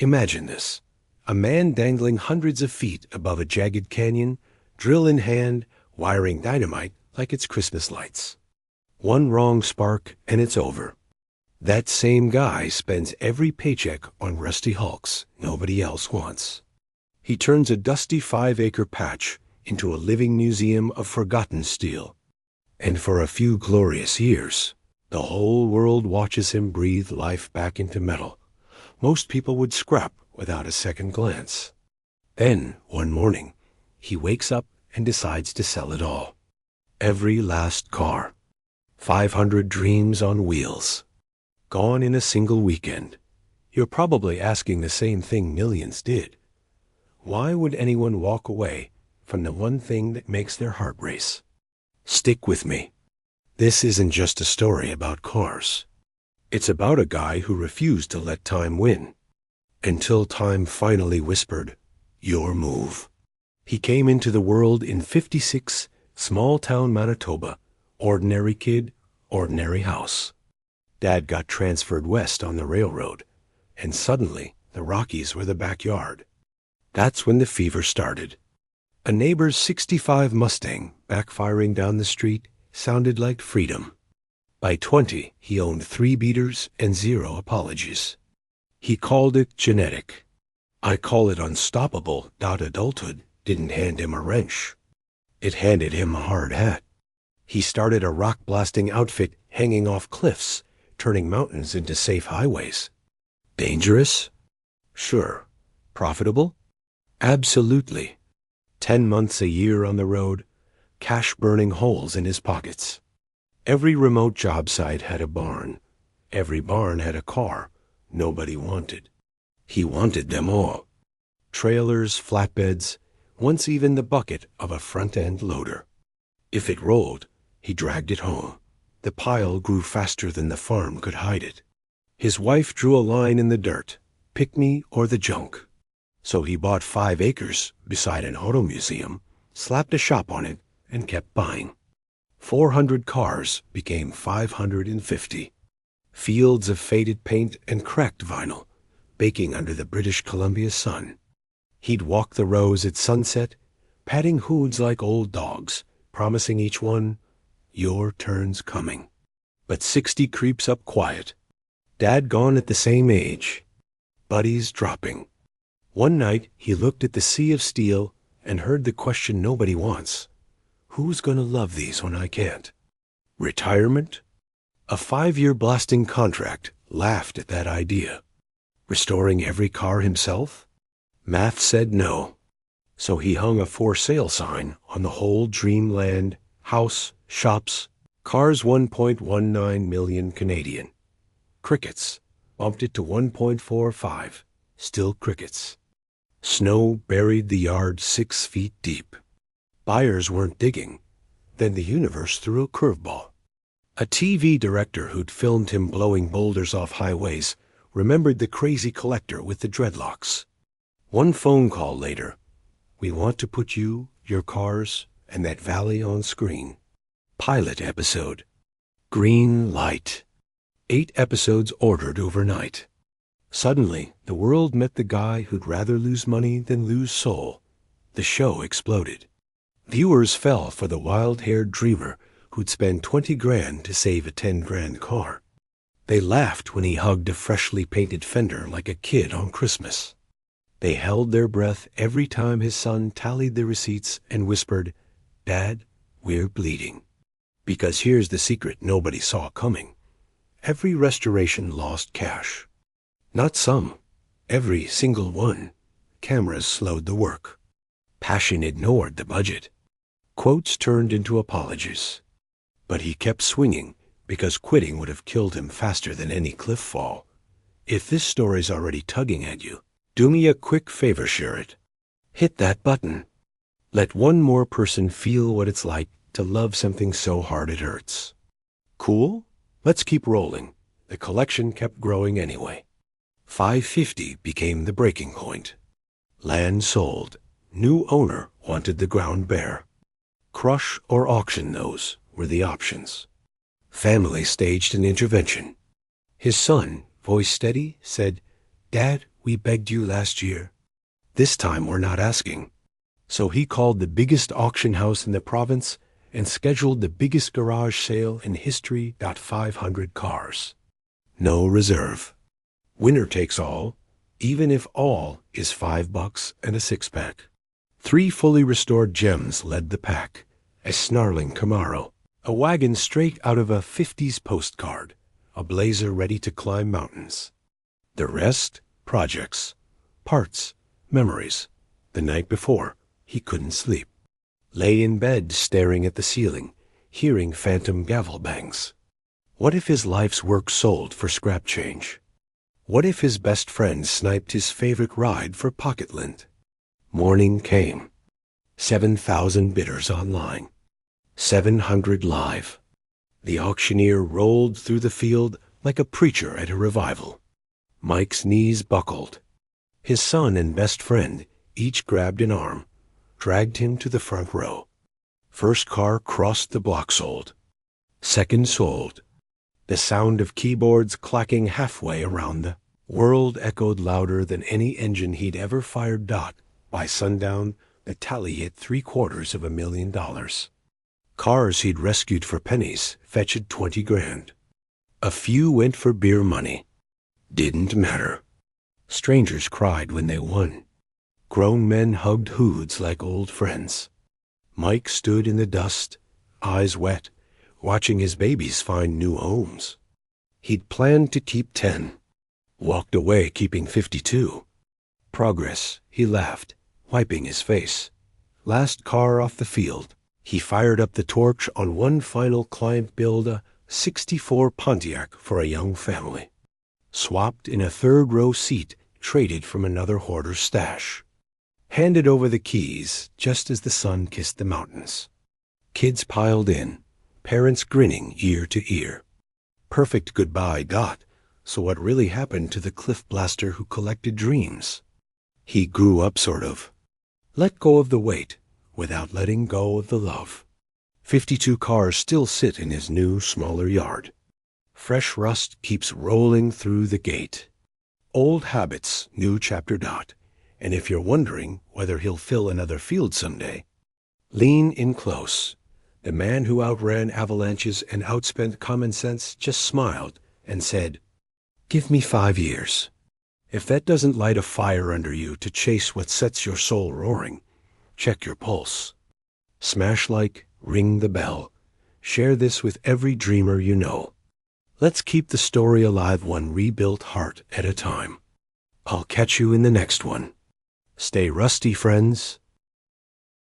Imagine this. A man dangling hundreds of feet above a jagged canyon, drill in hand, wiring dynamite like it's Christmas lights. One wrong spark and it's over. That same guy spends every paycheck on rusty hulks nobody else wants. He turns a dusty 5-acre patch into a living museum of forgotten steel. And for a few glorious years, the whole world watches him breathe life back into metal. Most people would scrap without a second glance. Then, one morning, he wakes up and decides to sell it all. Every last car. 500 dreams on wheels. Gone in a single weekend. You're probably asking the same thing millions did. Why would anyone walk away from the one thing that makes their heart race? Stick with me. This isn't just a story about cars. It's about a guy who refused to let time win. Until time finally whispered, "Your move." He came into the world in '56, small-town Manitoba. Ordinary kid, ordinary house. Dad got transferred west on the railroad, and suddenly the Rockies were the backyard. That's when the fever started. A neighbor's '65 Mustang backfiring down the street sounded like freedom. By 20, he owned 3 beaters and 0 apologies. He called it genetic. I call it unstoppable. Adulthood didn't hand him a wrench. It handed him a hard hat. He started a rock-blasting outfit hanging off cliffs, turning mountains into safe highways. Dangerous? Sure. Profitable? Absolutely. 10 months a year on the road, cash burning holes in his pockets. Every remote job site had a barn. Every barn had a car nobody wanted. He wanted them all. Trailers, flatbeds, once even the bucket of a front-end loader. If it rolled, he dragged it home. The pile grew faster than the farm could hide it. His wife drew a line in the dirt, pick me or the junk. So he bought 5 acres beside an auto museum, slapped a shop on it, and kept buying. 400 cars became 550. Fields of faded paint and cracked vinyl, baking under the British Columbia sun. He'd walk the rows at sunset, patting hoods like old dogs, promising each one, "Your turn's coming." But 60 creeps up quiet. Dad gone at the same age. Buddies dropping. One night he looked at the sea of steel and heard the question nobody wants. Who's gonna love these when I can't? Retirement? A 5-year blasting contract laughed at that idea. Restoring every car himself? Math said no. So he hung a for sale sign on the whole dreamland, house, shops, cars 1.19 million Canadian. Crickets. Bumped it to 1.45. Still crickets. Snow buried the yard 6 feet deep. Buyers weren't digging. Then the universe threw a curveball. A TV director who'd filmed him blowing boulders off highways remembered the crazy collector with the dreadlocks. One phone call later, "We want to put you, your cars, and that valley on screen." Pilot episode. Green light. 8 episodes ordered overnight. Suddenly, the world met the guy who'd rather lose money than lose soul. The show exploded. Viewers fell for the wild-haired dreamer who'd spend 20 grand to save a 10 grand car. They laughed when he hugged a freshly painted fender like a kid on Christmas. They held their breath every time his son tallied the receipts and whispered, "Dad, we're bleeding." Because here's the secret nobody saw coming. Every restoration lost cash. Not some. Every single one. Cameras slowed the work. Passion ignored the budget. Quotes turned into apologies. But he kept swinging because quitting would have killed him faster than any cliff fall. If this story's already tugging at you, do me a quick favor, share it. Hit that button. Let one more person feel what it's like to love something so hard it hurts. Cool? Let's keep rolling. The collection kept growing anyway. 550 became the breaking point. Land sold. New owner wanted the ground bare. Crush or auction those were the options. Family staged an intervention. His son, voice steady, said, "Dad, We begged you last year. This time we're not asking. So he called the biggest auction house in the province and scheduled the biggest garage sale in history. 500 cars. No reserve. Winner takes all, even if all is $5 and a six-pack. 3 fully restored gems led the pack. A snarling Camaro, a wagon straight out of a 50s postcard, a Blazer ready to climb mountains. The rest, projects, parts, memories. The night before, he couldn't sleep. Lay in bed staring at the ceiling, hearing phantom gavel bangs. What if his life's work sold for scrap change? What if his best friend sniped his favorite ride for pocket lint? Morning came. 7,000 bidders online. 700 live. The auctioneer rolled through the field like a preacher at a revival. Mike's knees buckled. His son and best friend each grabbed an arm, dragged him to the front row. First car crossed the block sold. Second sold. The sound of keyboards clacking halfway around the world echoed louder than any engine he'd ever fired. By sundown, the tally hit $750,000. Cars he'd rescued for pennies fetched 20 grand. A few went for beer money. Didn't matter. Strangers cried when they won. Grown men hugged hoods like old friends. Mike stood in the dust, eyes wet, watching his babies find new homes. He'd planned to keep 10. Walked away keeping 52. Progress, he laughed, wiping his face. Last car off the field. He fired up the torch on one final client build, a 64 Pontiac for a young family. Swapped in a third-row seat traded from another hoarder's stash. Handed over the keys just as the sun kissed the mountains. Kids piled in, parents grinning ear to ear. Perfect goodbye. So what really happened to the cliff blaster who collected dreams? He grew up, sort of. Let go of the weight without letting go of the love. 52 cars still sit in his new, smaller yard. Fresh rust keeps rolling through the gate. Old habits, new chapter. And if you're wondering whether he'll fill another field someday, lean in close. The man who outran avalanches and outspent common sense just smiled and said, "Give me 5 years. If that doesn't light a fire under you to chase what sets your soul roaring, check your pulse. Smash like, ring the bell. Share this with every dreamer you know. Let's keep the story alive, one rebuilt heart at a time. I'll catch you in the next one. Stay rusty, friends.